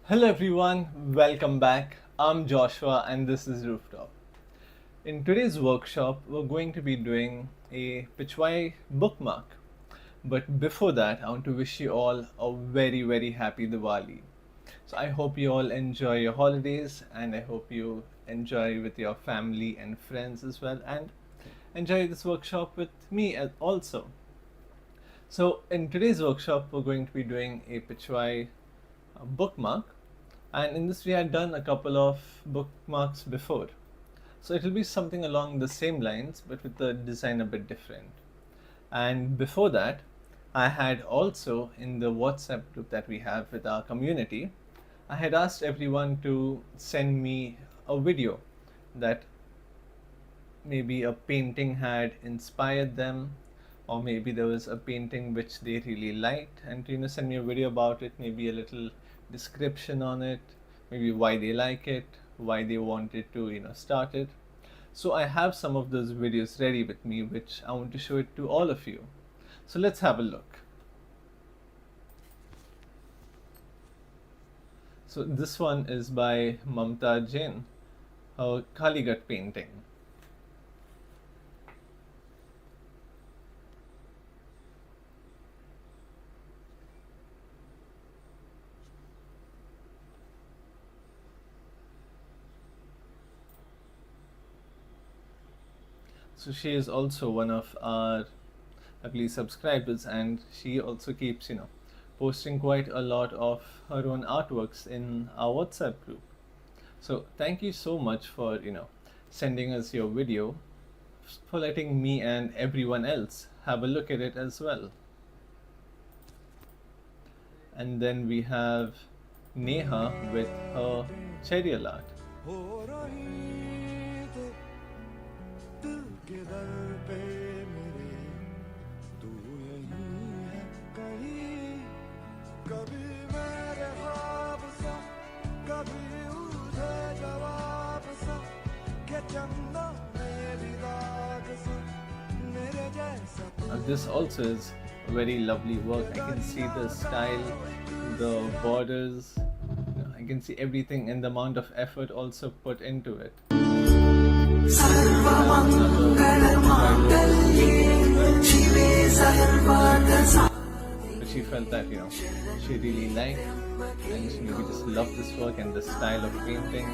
Hello everyone, welcome back. I'm Joshua and this is Rooftop. In today's workshop, we're going to be doing a Pichwai bookmark. But before that, I want to wish you all a very happy Diwali. So I hope you all enjoy your holidays and I hope you enjoy with your family and friends as well and enjoy this workshop with me also. So in today's workshop, we're going to be doing a Pichwai bookmark, and in this we had done a couple of bookmarks before. So it will be something along the same lines but with the design a bit different. And before that, I had also in the WhatsApp group that we have with our community, I had asked everyone to send me a video that maybe a painting had inspired them, or maybe there was a painting which they really liked, and send me a video about it, maybe a little description on it, maybe why they like it, why they wanted to start it. So I have some of those videos ready with me which I want to show it to all of you. So let's have a look. So this one is by Mamta Jain, her Kaligat painting. So she is also one of our, I believe, subscribers, and she also keeps, posting quite a lot of her own artworks in our WhatsApp group. So thank you so much for, sending us your video, for letting me and everyone else have a look at it as well. And then we have Neha with her cherry art. This also is a very lovely work. I can see the style, the borders, I can see everything and the amount of effort also put into it. But she felt that, she really liked and she maybe just loved this work and the style of painting.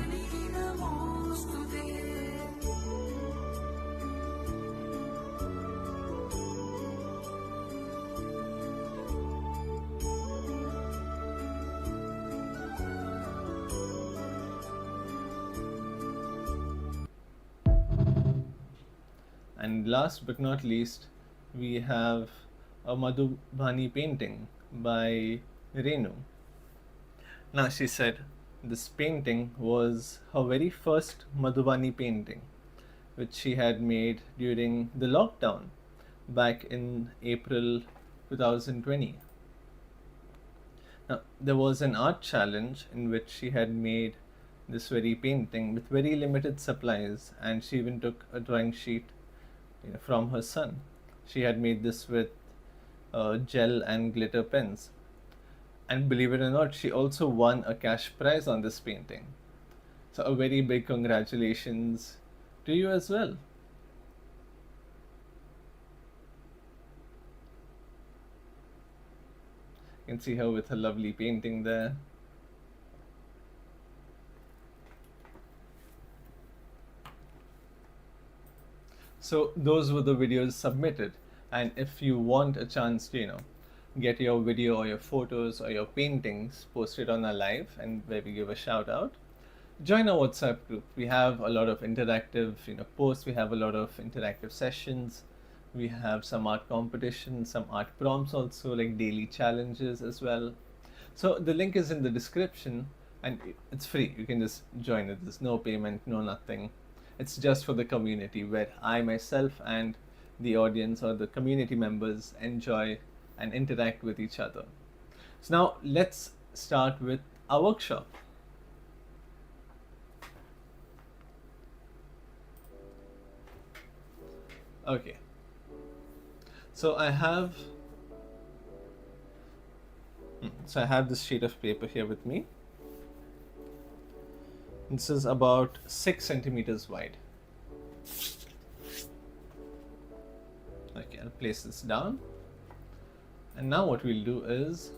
And last but not least, we have a Madhubani painting by Renu. Now she said this painting was her very first Madhubani painting, which she had made during the lockdown back in April 2020. Now there was an art challenge in which she had made this very painting with very limited supplies, and she even took a drawing sheet from her son. She had made this with gel and glitter pens, and believe it or not, she also won a cash prize on this painting. So a very big congratulations to you as well. You can see her with her lovely painting there. So those were the videos submitted, and if you want a chance to get your video or your photos or your paintings posted on our live and where we give a shout out, join our WhatsApp group. We have a lot of interactive posts, we have a lot of interactive sessions, we have some art competitions, some art prompts also, like daily challenges as well. So the link is in the description and it's free. You can just join it. There's no payment, no nothing. It's just for the community where I myself and the audience or the community members enjoy and interact with each other. So now let's start with our workshop. Okay, so I have this sheet of paper here with me, This is about 6 centimeters wide. Okay, I'll place this down. And now what we'll do is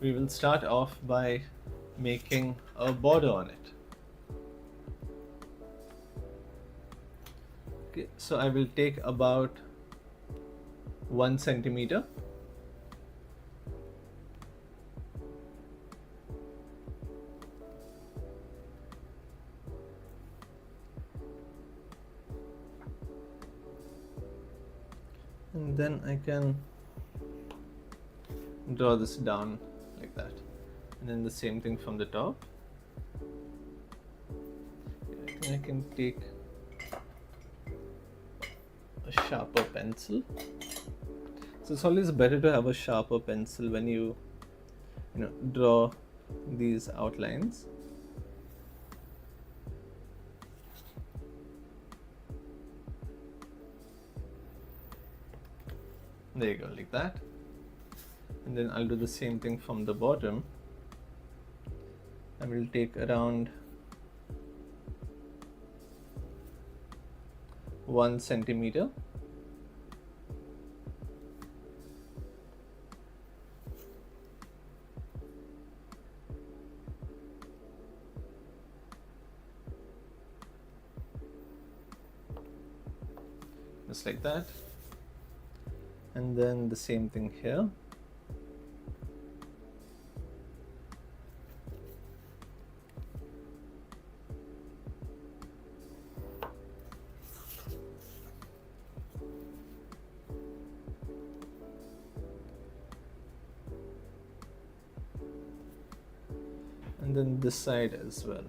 we will start off by making a border on it. Okay, so I will take about 1 centimeter. And then I can draw this down like that. And then the same thing from the top. I think I can take a sharper pencil. So it's always better to have a sharper pencil when you draw these outlines. There you go, like that. And then I'll do the same thing from the bottom. I will take around 1 centimeter. Just like that. And then the same thing here. And then this side as well.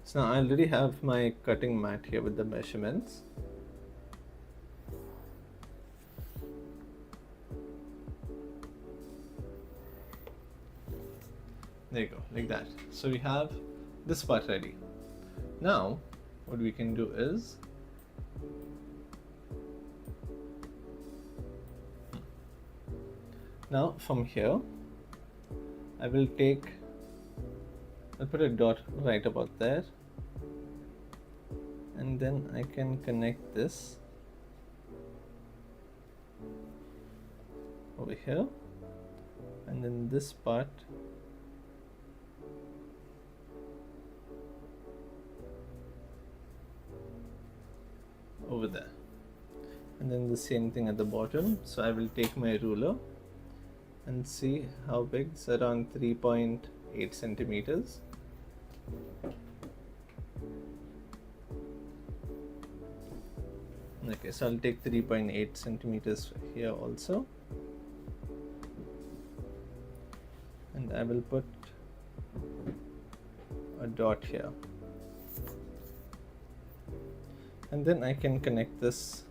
So now I already have my cutting mat here with the measurements. There you go, like that. So we have this part ready. Now what we can do is now from here I'll put a dot right about there, and then I can connect this over here, and then this part over there, and then the same thing at the bottom. So I will take my ruler and see how big. It's around 3.8 centimeters. Okay, so I'll take 3.8 centimeters here also, and I will put a dot here, and then I can connect this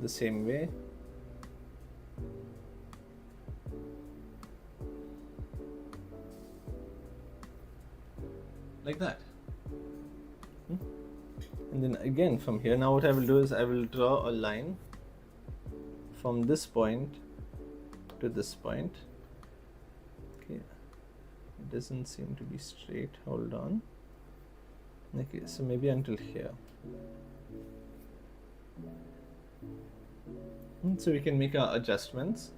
the same way. Like that. And then again from here, now what I will do is I will draw a line from this point to this point. Okay, it doesn't seem to be straight, hold on. Okay, so maybe until here. So we can make our adjustments.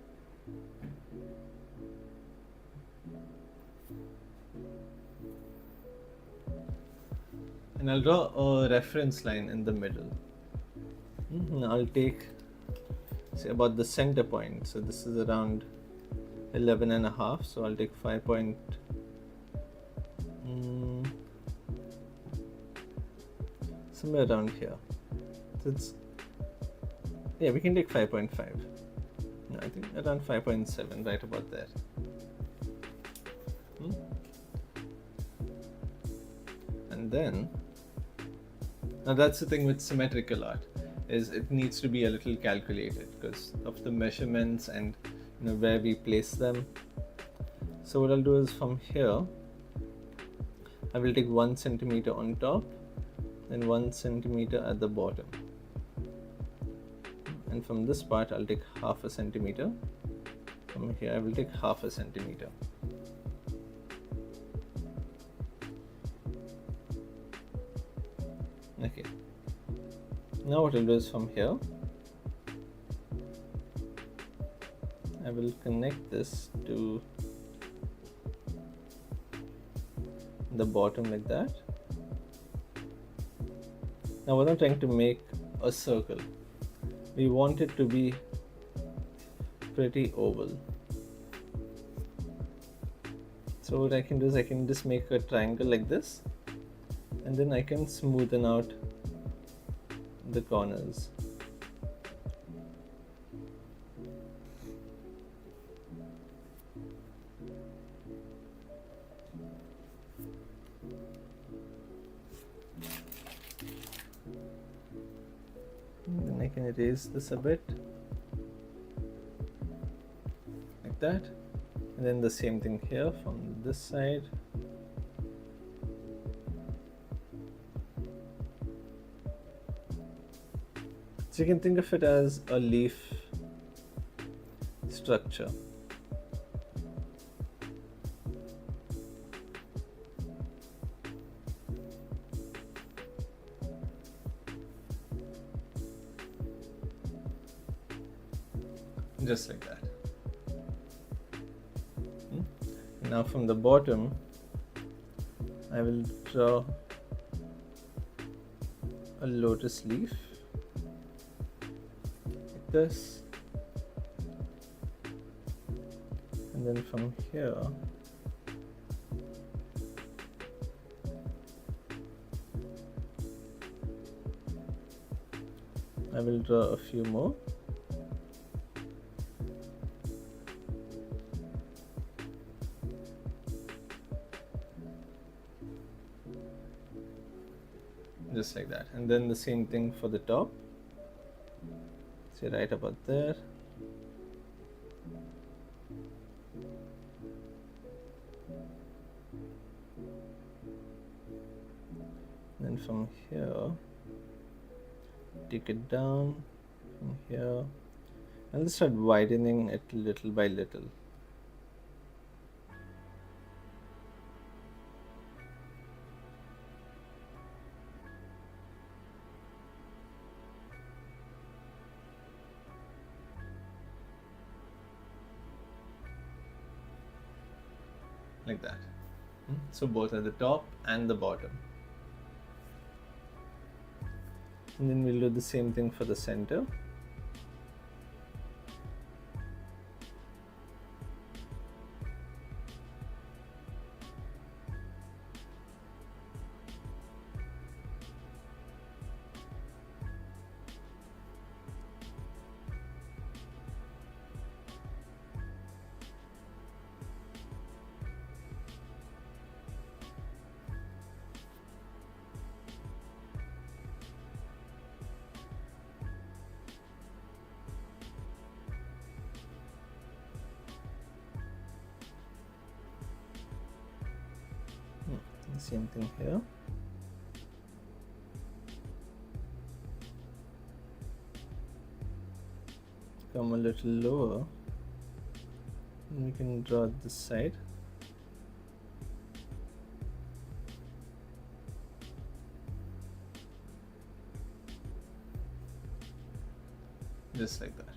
And I'll draw a reference line in the middle. I'll take, say, about the center point. So this is around 11 and a half. So I'll take 5 point. Somewhere around here. So it's, yeah, we can take 5.5. No, I think around 5.7, right about there. And then, now that's the thing with symmetrical art, is it needs to be a little calculated because of the measurements and where we place them. So what I'll do is from here, I will take 1 centimeter on top and 1 centimeter at the bottom. And from this part, I'll take half a centimeter. From here, I will take half a centimeter. Okay, now what I'll do is from here I will connect this to the bottom like that. Now what I'm trying to make a circle, we want it to be pretty oval. So what I can do is I can just make a triangle like this, and then I can smoothen out the corners. And then I can erase this a bit like that, and then the same thing here from this side. So you can think of it as a leaf structure. Just like that. Now from the bottom, I will draw a lotus leaf like this, and then from here I will draw a few more. Just like that, and then the same thing for the top. See, right about there. Then from here, take it down from here. I'll just start widening it little by little. Like that. So both at the top and the bottom. And then we'll do the same thing for the center. Same thing here. Come a little lower, and we can draw this side. Just like that.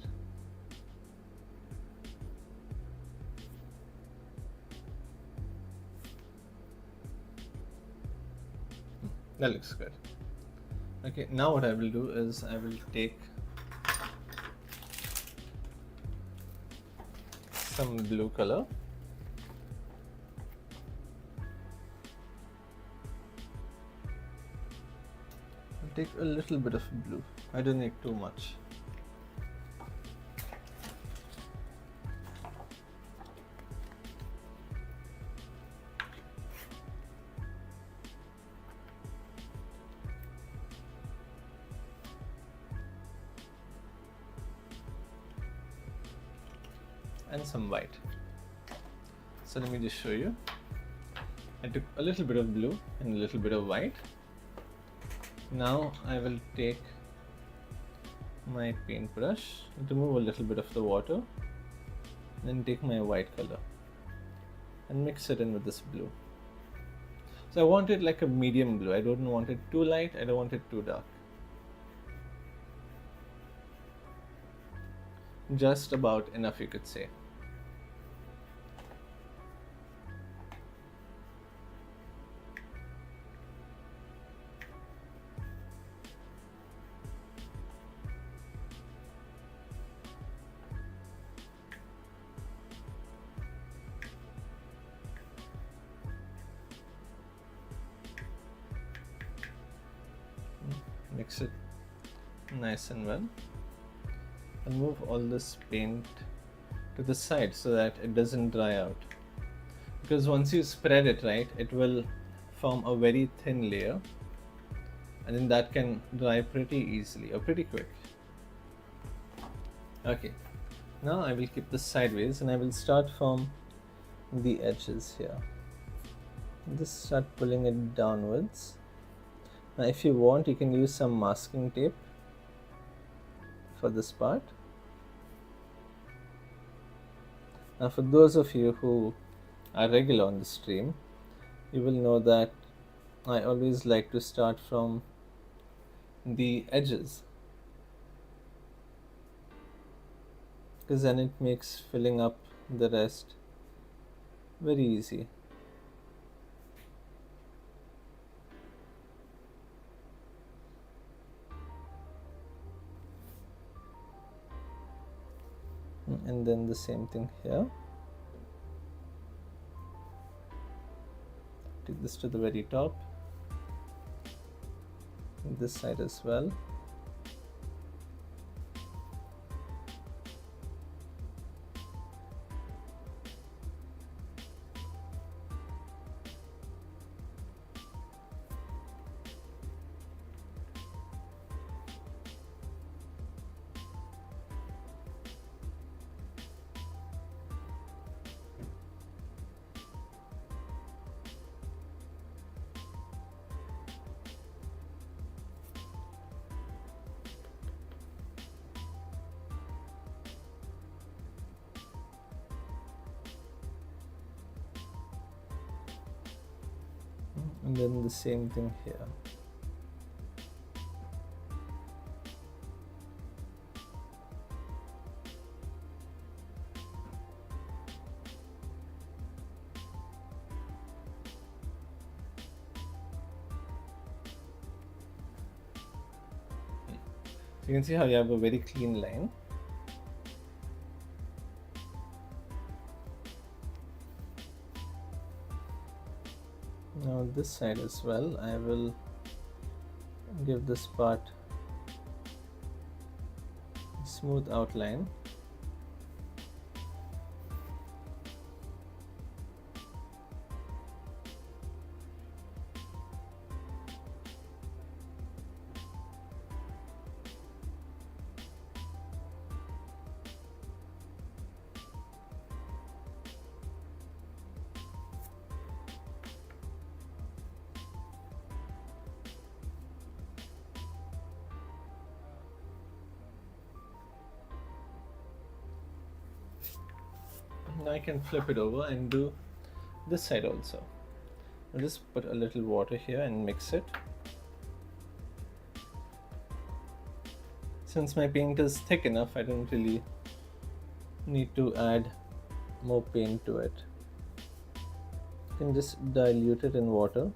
That looks good. Okay, now what I will do is I will take some blue color. I'll take a little bit of blue. I don't need too much. And some white. So let me just show you. I took a little bit of blue and a little bit of white. Now I will take my paintbrush, remove a little bit of the water, then take my white color and mix it in with this blue. So I want it like a medium blue. I don't want it too light, I don't want it too dark. Just about enough, you could say. Mix it nice and well, and move all this paint to the side so that it doesn't dry out, because once you spread it, right, it will form a very thin layer, and then that can dry pretty easily or pretty quick. Okay, now I will keep this sideways and I will start from the edges here. Just start pulling it downwards. Now if you want, you can use some masking tape for this part. Now for those of you who are regular on the stream, you will know that I always like to start from the edges, because then it makes filling up the rest very easy. And then the same thing here. Take this to the very top, this side as well. And then the same thing here. So you can see how you have a very clean line. Now this side as well, I will give this part a smooth outline. Now I can flip it over and do this side also. I'll just put a little water here and mix it. Since my paint is thick enough, I don't really need to add more paint to it. You can just dilute it in water.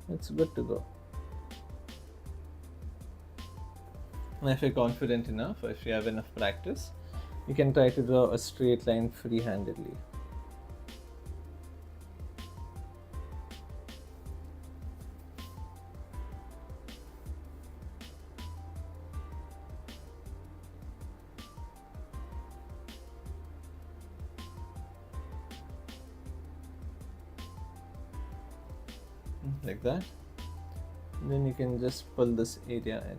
It's good to go. And if you're confident enough, or if you have enough practice, you can try to draw a straight line free-handedly. Like that. And then you can just pull this area in.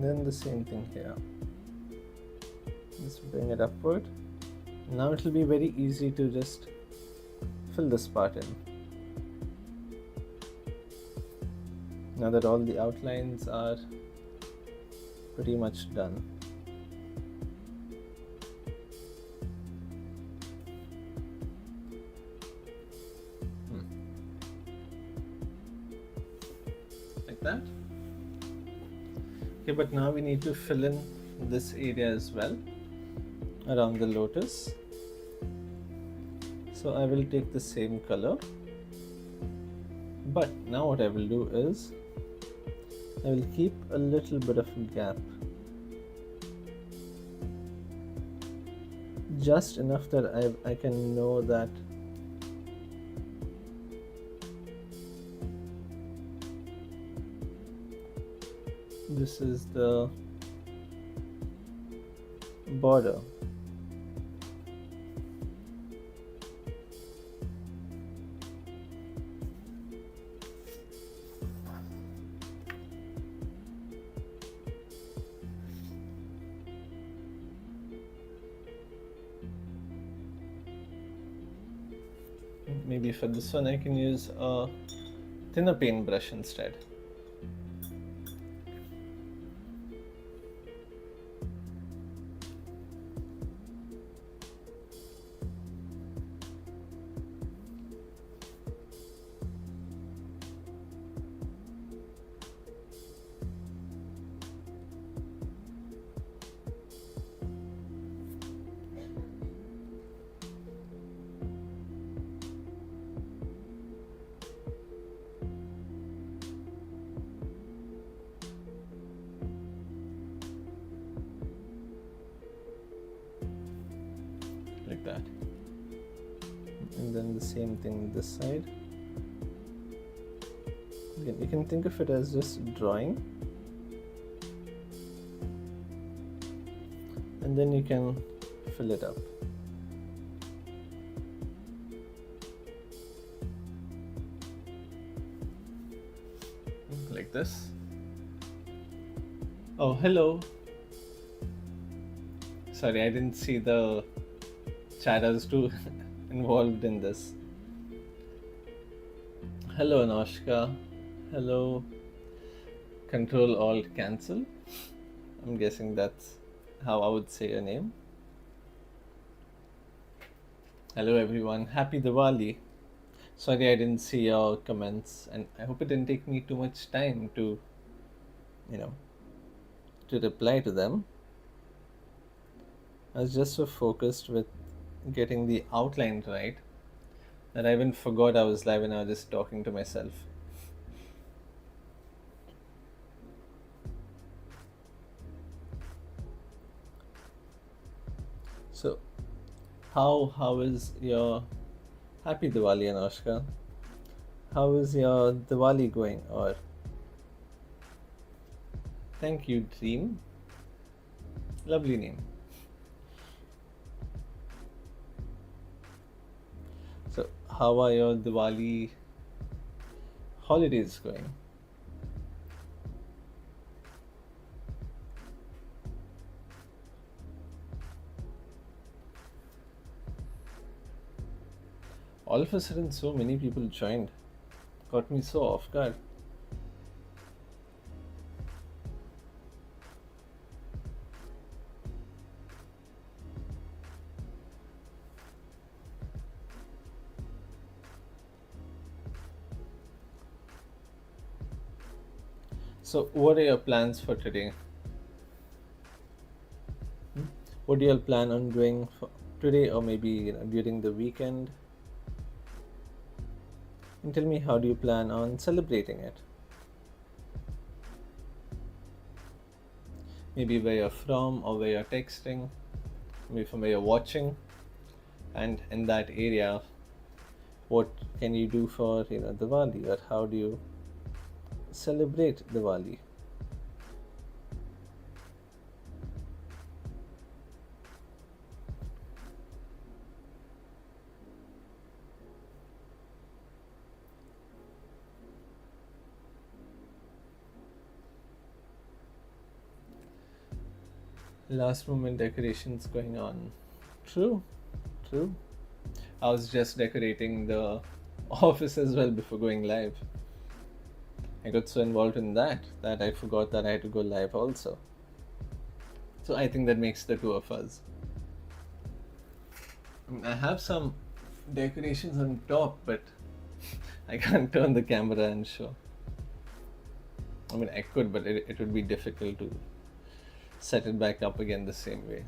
And then the same thing here. Just bring it upward. Now it will be very easy to just fill this part in. Now that all the outlines are pretty much done. Like that. Okay, but now we need to fill in this area as well around the lotus. So I will take the same color, but now what I will do is I will keep a little bit of a gap, just enough that I can know that this is the border. Maybe for this one I can use a thinner paintbrush instead. Like that. And then the same thing this side. Again, you can think of it as just drawing, and then you can fill it up. Like this. Oh, hello. Sorry, I didn't see the chat. I was too involved in this. Hello, Anoshka. Hello. Control Alt Cancel. I'm guessing that's how I would say your name. Hello, everyone. Happy Diwali. Sorry, I didn't see your comments, and I hope it didn't take me too much time to, to reply to them. I was just so focused with getting the outline right that I even forgot I was live and I was just talking to myself. So, how is your Happy Diwali, Anoshka? How is your Diwali going? Or thank you, Dream. Lovely name. So, how are your Diwali holidays going? All of a sudden, so many people joined. Got me so off guard. So, what are your plans for today? What do you all plan on doing for today, or maybe during the weekend? And tell me, how do you plan on celebrating it? Maybe where you're from, or where you're texting, maybe from where you're watching, and in that area, what can you do for Diwali, or how do you celebrate Diwali? Last moment decorations going on. True, true. I was just decorating the office as well before going live. I got so involved in that I forgot that I had to go live also. So I think that makes the two of us. I have some decorations on top, but I can't turn the camera and show. I mean, I could, but it would be difficult to set it back up again the same way.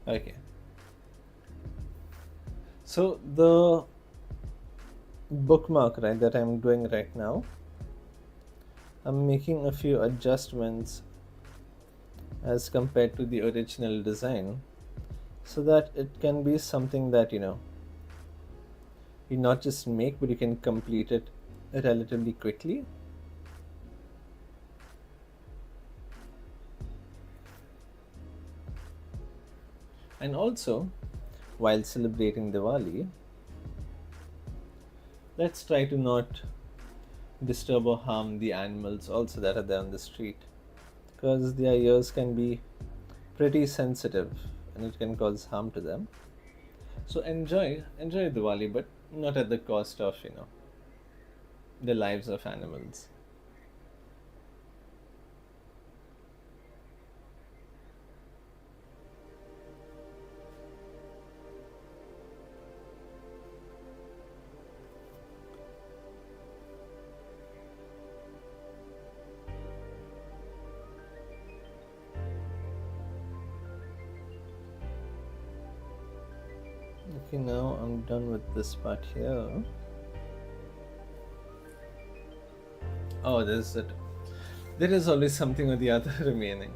Okay. So the bookmark, right, that I'm doing right now, I'm making a few adjustments as compared to the original design so that it can be something that you not just make, but you can complete it relatively quickly. And also, while celebrating Diwali, let's try to not disturb or harm the animals also that are there on the street, because their ears can be pretty sensitive and it can cause harm to them. So enjoy Diwali, but not at the cost of the lives of animals. Okay, now I'm done with this part here. Oh, there's it. There is always something or the other remaining.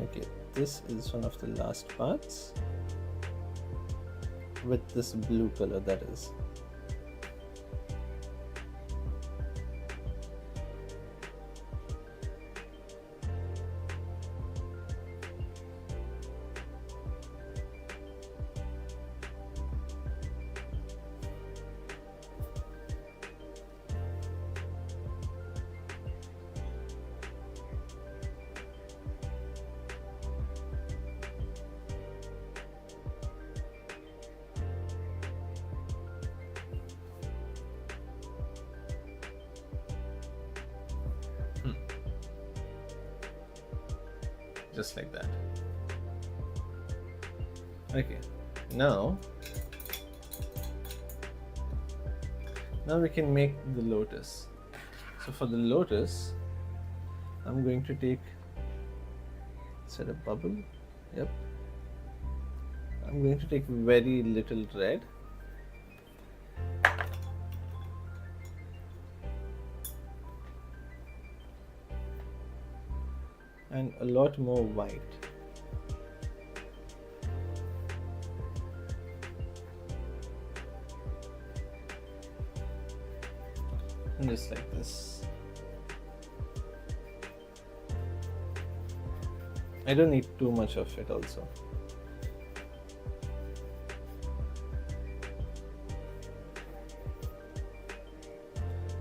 Okay, this is one of the last parts with this blue color, that is. Just like that. Okay, now we can make the lotus. So for the lotus, I'm going to take, set a bubble. Yep. I'm going to take very little red. And a lot more white. And just like this. I don't need too much of it also.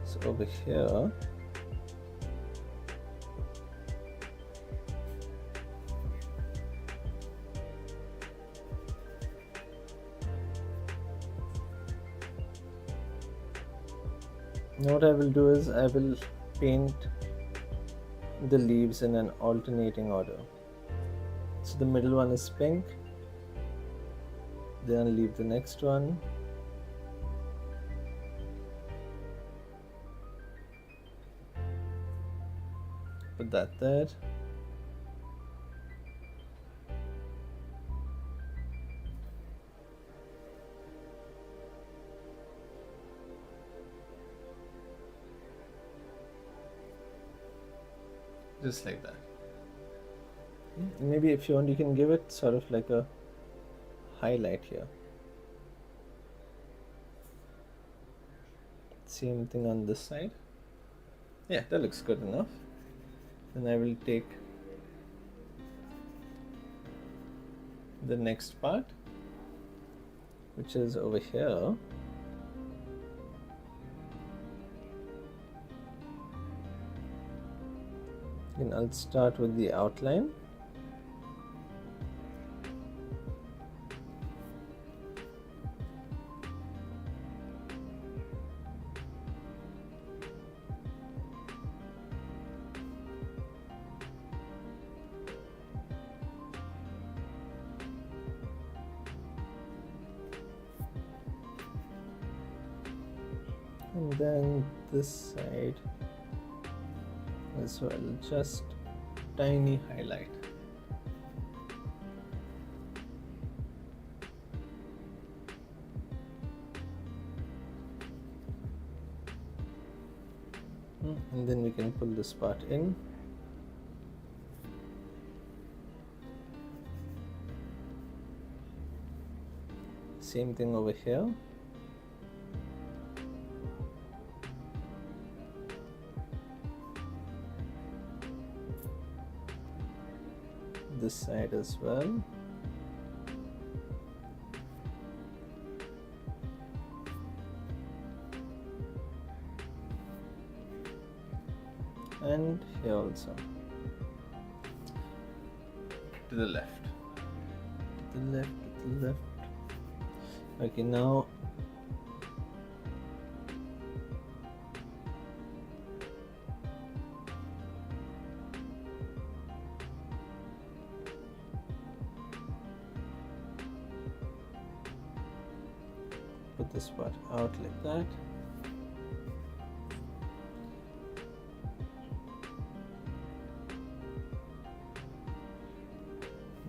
So over here, now what I will do is I will paint the leaves in an alternating order. So the middle one is pink, then I'll leave the next one, put that there, just like that. Maybe if you want, you can give it sort of like a highlight here. Same thing on this side. Yeah, that looks good enough. Then I will take the next part, which is over here. And I'll start with the outline. And then this side as well, just tiny highlight. And then we can pull this part in. Same thing over here. This side as well. And here also. To the left. To the left, to the left. Okay, now put this part out like that.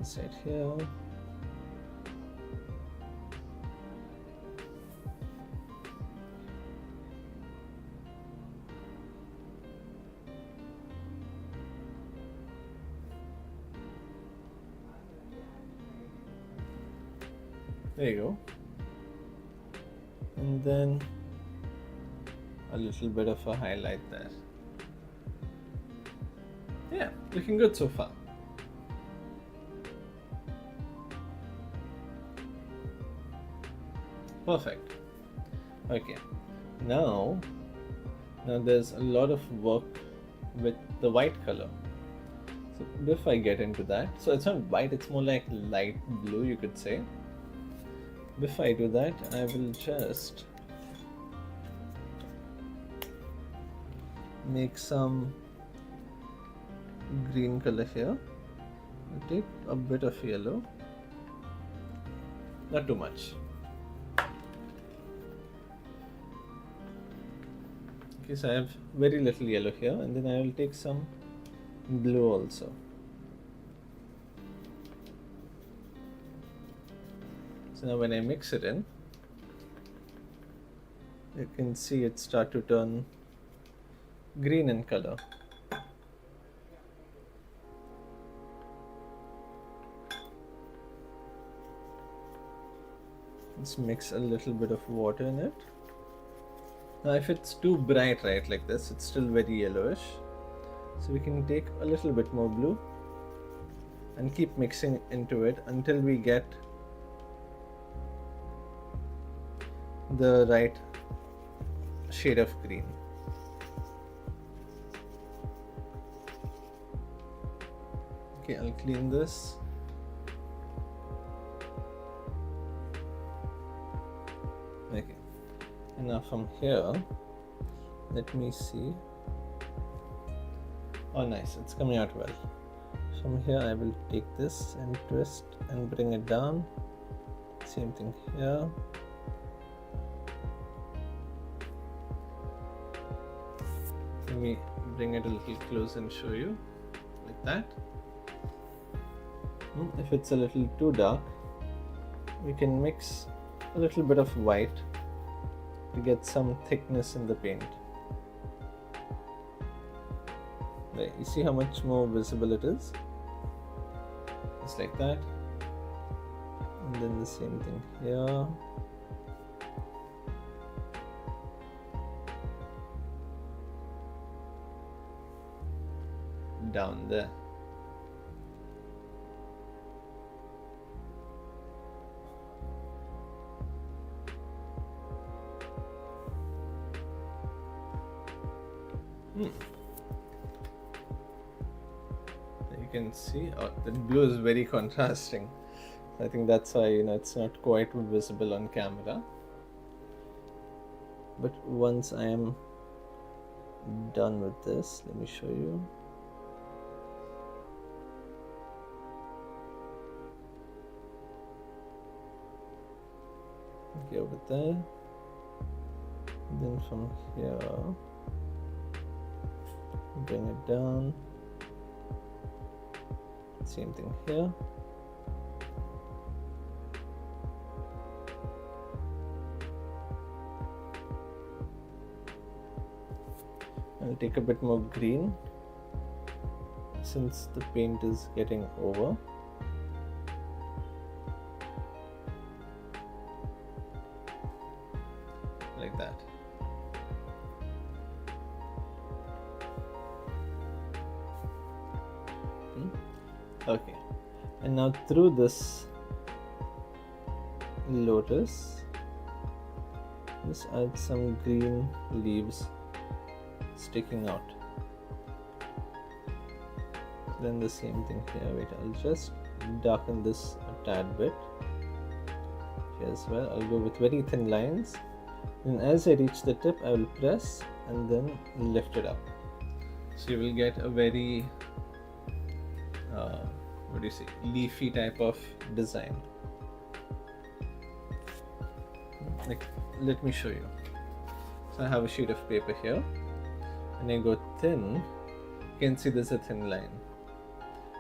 Inside here. There you go. And then a little bit of a highlight there. Yeah, looking good so far. Perfect. Okay, now there's a lot of work with the white color. So if I get into that, so it's not white, it's more like light blue, you could say. Before I do that, I will just make some green color here. I'll take a bit of yellow, not too much. Okay, so I have very little yellow here, and then I will take some blue also. So now when I mix it in, you can see it start to turn green in color. Let's mix a little bit of water in it. Now if it's too bright, right, like this, it's still very yellowish. So we can take a little bit more blue and keep mixing into it until we get the right shade of green. Okay, I'll clean this. Okay, and now from here, let me see. Oh nice, it's coming out well. From here I will take this and twist and bring it down. Same thing here. Let me bring it a little close and show you, like that. If it's a little too dark, we can mix a little bit of white to get some thickness in the paint. There, you see how much more visible it is? just like that, and then the same thing here. Down there. You can see the blue is very contrasting. I think that's why it's not quite visible on camera. But once I am done with this, let me show you. Okay, over there. Then from here, bring it down. Same thing here. I'll take a bit more green since the paint is getting over. Like that. Okay, and now through this lotus, just add some green leaves sticking out. Then the same thing here. Wait, I'll just darken this a tad bit here as well. I'll go with very thin lines, and as I reach the tip I will press and then lift it up, so you will get a very leafy type of design. Like, let me show you. So I have a sheet of paper here, and I go thin. You can see there's a thin line.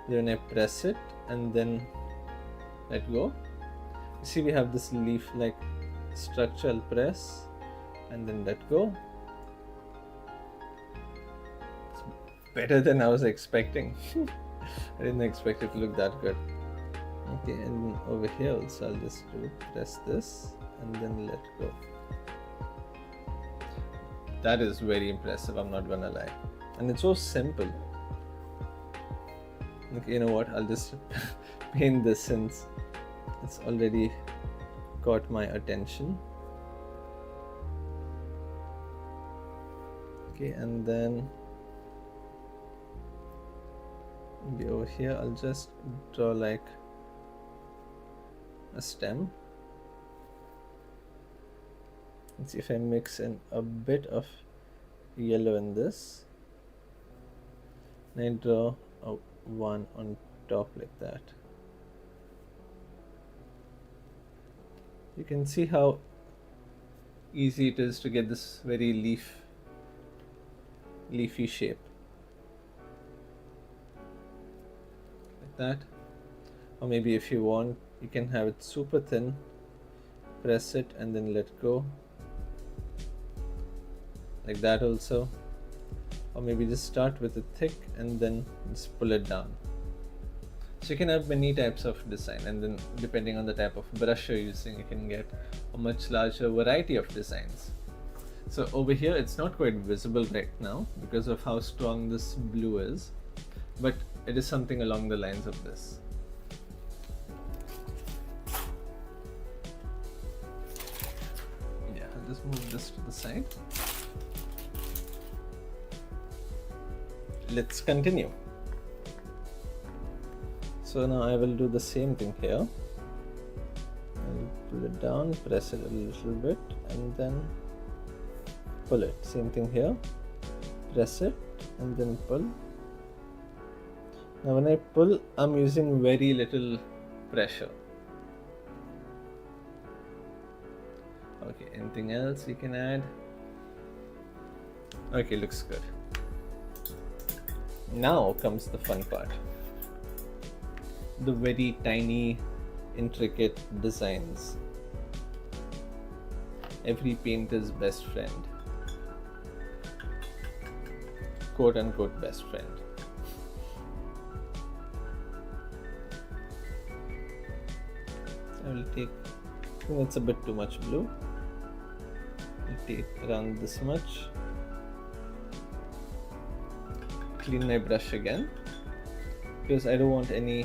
Then I press it and then let go. You see we have this leaf like structure. I'll press and then let go. It's better than I was expecting. I didn't expect it to look that good. Okay, and over here also I'll just press this and then let go. That is very impressive, I'm not gonna lie. And it's so simple. Okay, you know what, I'll just paint this since it's already caught my attention. Okay, and then over here I'll just draw like a stem. Let's see if I mix in a bit of yellow in this, and I draw a one on top like that. You can see how easy it is to get this very leafy shape. Like that. Or maybe if you want, you can have it super thin, press it and then let go. Like that also. Or maybe just start with it thick and then just pull it down. So you can have many types of design, and then depending on the type of brush you're using, you can get a much larger variety of designs. So over here it's not quite visible right now because of how strong this blue is, but it is something along the lines of this. Yeah, I'll just move this to the side. Let's continue. So now I will do the same thing here. I'll pull it down, press it a little bit and then pull it. Same thing here. Press it and then pull. Now when I pull, I'm using very little pressure. Okay, anything else you can add? Okay, looks good. Now comes the fun part. The very tiny, intricate designs. Every painter's best friend. Quote unquote best friend. I will take, I think that's a bit too much blue. I'll take around this much. Clean my brush again, because I don't want any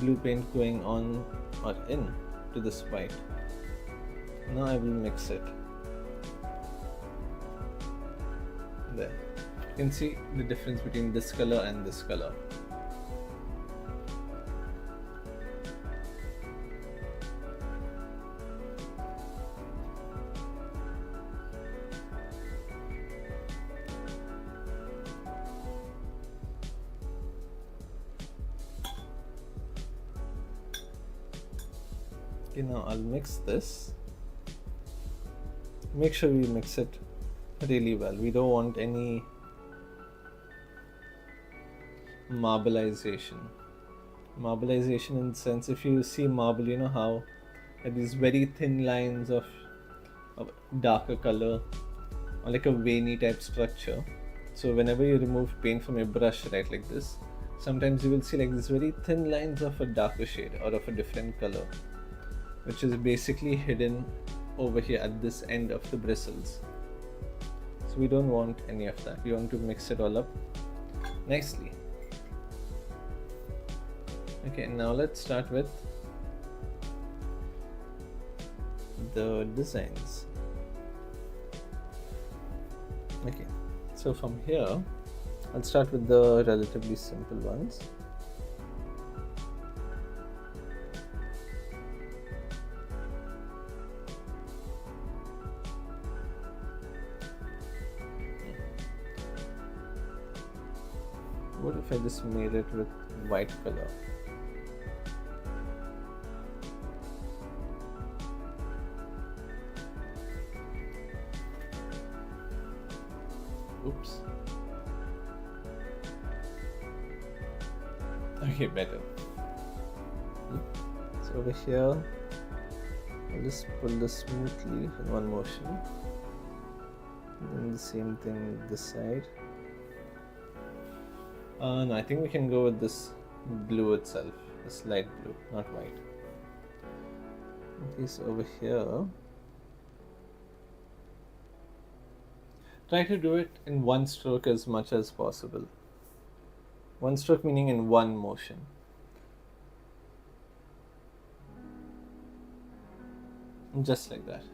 blue paint going on or in to this white. Now I will mix it. There. You can see the difference between this color and this color. Okay, now I'll mix this. Make sure we mix it really well. We don't want any marbleization. Marbleization in the sense, if you see marble, you know how these very thin lines of darker color or like a veiny type structure. So whenever you remove paint from your brush, right, like this, sometimes you will see like these very thin lines of a darker shade or of a different color, which is basically hidden over here at this end of the bristles. So we don't want any of that. We want to mix it all up nicely. Okay, now let's start with the designs. Okay, so from here I'll start with the relatively simple ones. What if I just made it with white color? Oops. Okay, better. So over here, I'll just pull this smoothly in one motion. And then the same thing this side. No, I think we can go with this blue itself, this light blue, not white. Okay, so over here, try to do it in one stroke as much as possible. One stroke meaning in one motion. Just like that.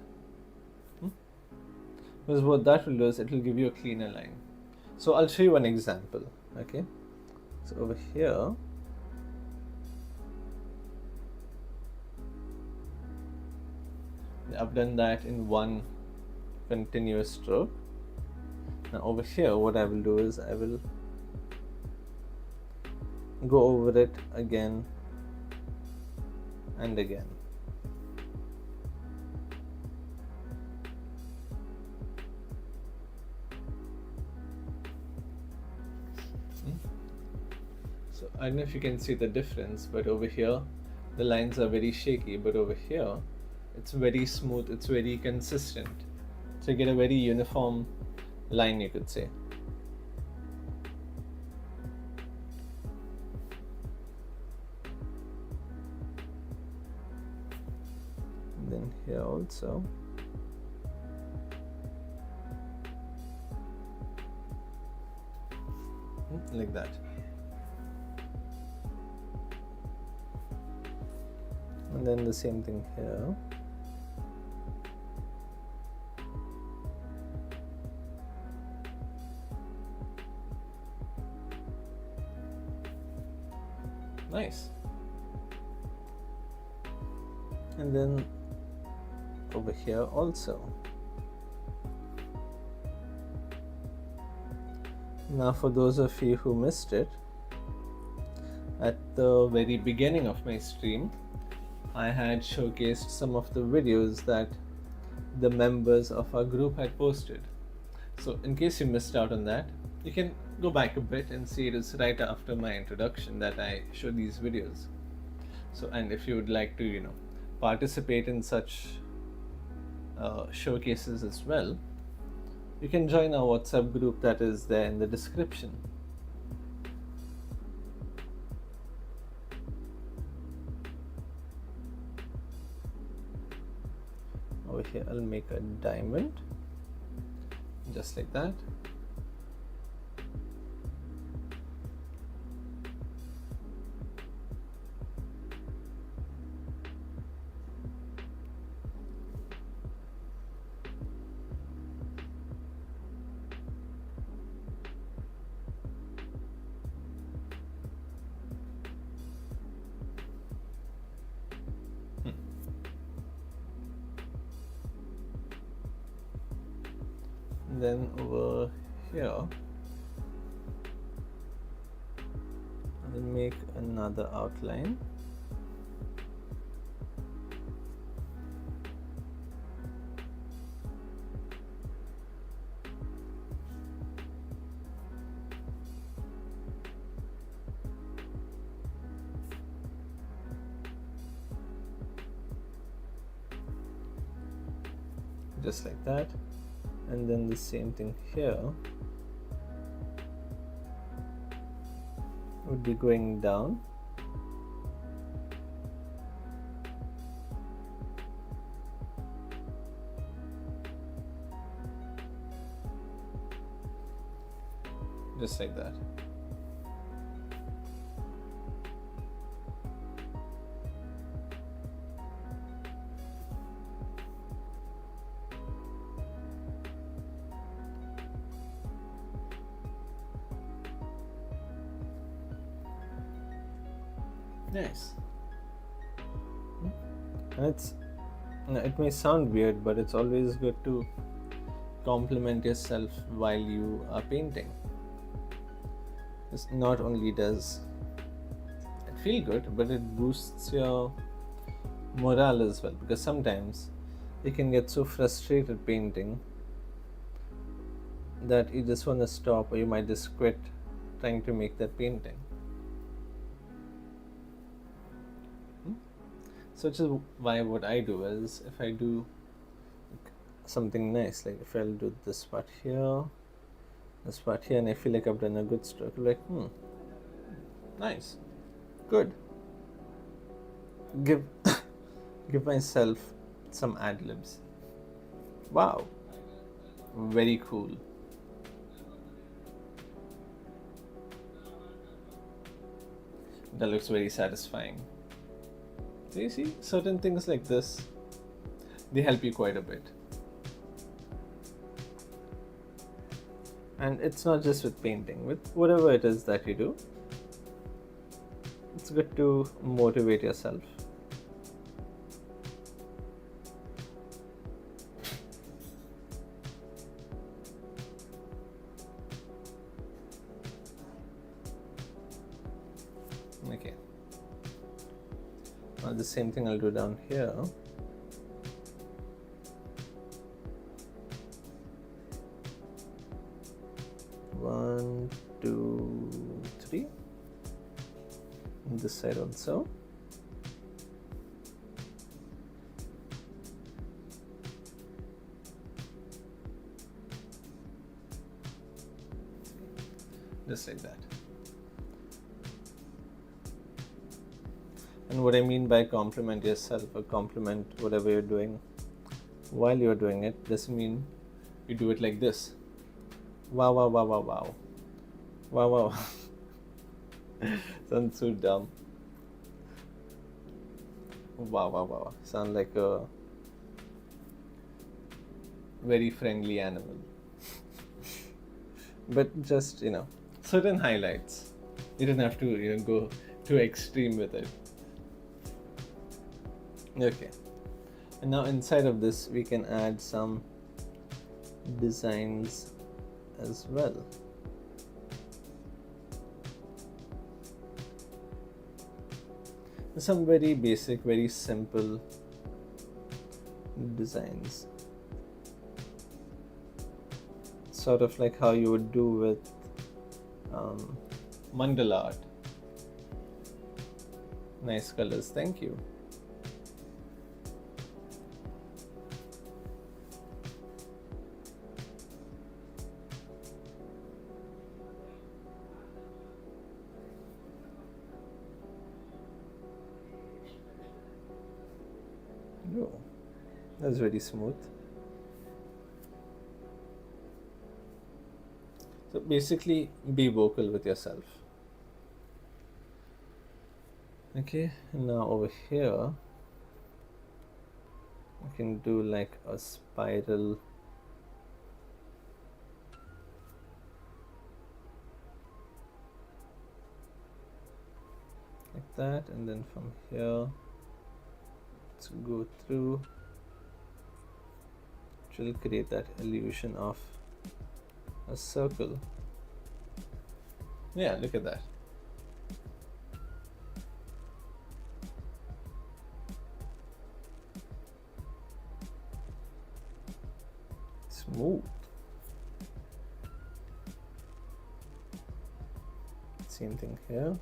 Because what that will do is it will give you a cleaner line. So I'll show you one example. Okay, so over here, I've done that in one continuous stroke. Now over here, what I will do is I will go over it again and again. So I don't know if you can see the difference, but over here the lines are very shaky, but over here it's very smooth, it's very consistent. So you get a very uniform line, you could say. And then here also. Like that. And then the same thing here. Nice. And then over here also. Now for those of you who missed it, at the very beginning of my stream, I had showcased some of the videos that the members of our group had posted. So in case you missed out on that, you can go back a bit and see it is right after my introduction that I show these videos. So, and if you would like to, participate in such showcases as well, you can join our WhatsApp group that is there in the description. over here I'll make a diamond, just like that. Then over here I'll make another outline. Just like that. And then the same thing here would be going down. Just like that. Nice. And it may sound weird, but it's always good to compliment yourself while you are painting. This not only does it feel good, but it boosts your morale as well, because sometimes you can get so frustrated painting that you just want to stop, or you might just quit trying to make that painting. So which is why what I do is, if I do something nice, like if I'll do this part here, this part here, and I feel like I've done a good stroke, like, nice, good. Give myself some ad-libs. Wow, very cool. That looks very satisfying. So you see, certain things like this, they help you quite a bit. And it's not just with painting, with whatever it is that you do, it's good to motivate yourself. Okay. Now the same thing I'll do down here. 1, 2, 3. And this side also. Just like that. And what I mean by compliment yourself or compliment whatever you're doing while you're doing it doesn't mean you do it like this. Wow, wow, wow, wow, wow. Wow, wow. Sounds so dumb. Wow, wow, wow. Sound like a very friendly animal. But just, certain highlights. You don't have to, go too extreme with it. Okay. And now inside of this, we can add some designs as well. Some very basic, very simple designs. Sort of like how you would do with mandala art. Nice colors, thank you. That's very smooth. So basically, be vocal with yourself. Okay, now over here, you can do like a spiral. Like that, and then from here, let's go through, which will create that illusion of a circle. Yeah, look at that. Smooth. Same thing here.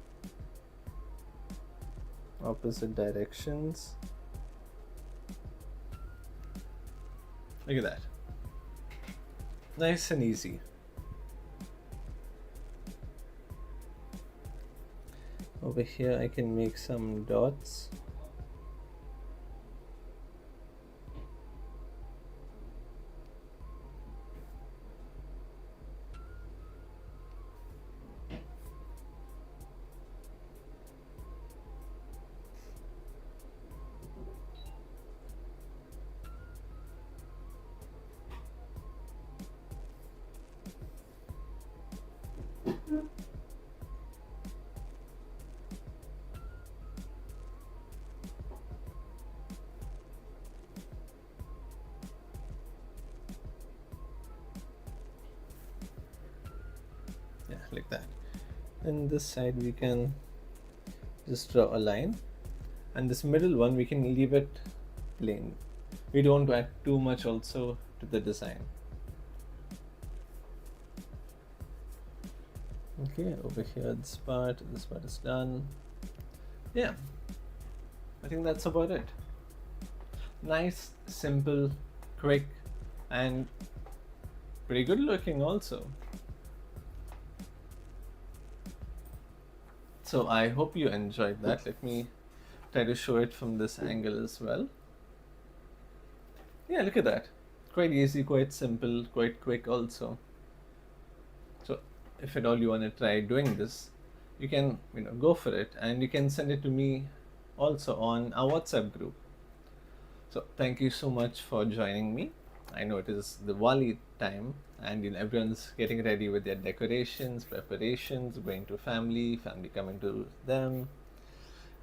Opposite directions. Look at that. Nice and easy. Over here I can make some dots. Yeah, like that. And this side we can just draw a line, and this middle one we can leave it plain. We don't add too much also to the design. Okay, over here this part is done. Yeah, I think that's about it. Nice, simple, quick, and pretty good looking also. So I hope you enjoyed that. Let me try to show it from this angle as well. Yeah, look at that. Quite easy, quite simple, quite quick also. So if at all you want to try doing this, you can go for it, and you can send it to me also on our WhatsApp group. So thank you so much for joining me. I know it is the Diwali time, and everyone's getting ready with their decorations, preparations, going to family coming to them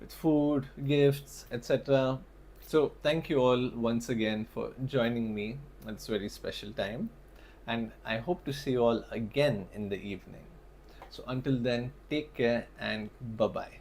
with food, gifts, etc. So thank you all once again for joining me at this very special time, and I hope to see you all again in the evening. So until then, take care and bye bye.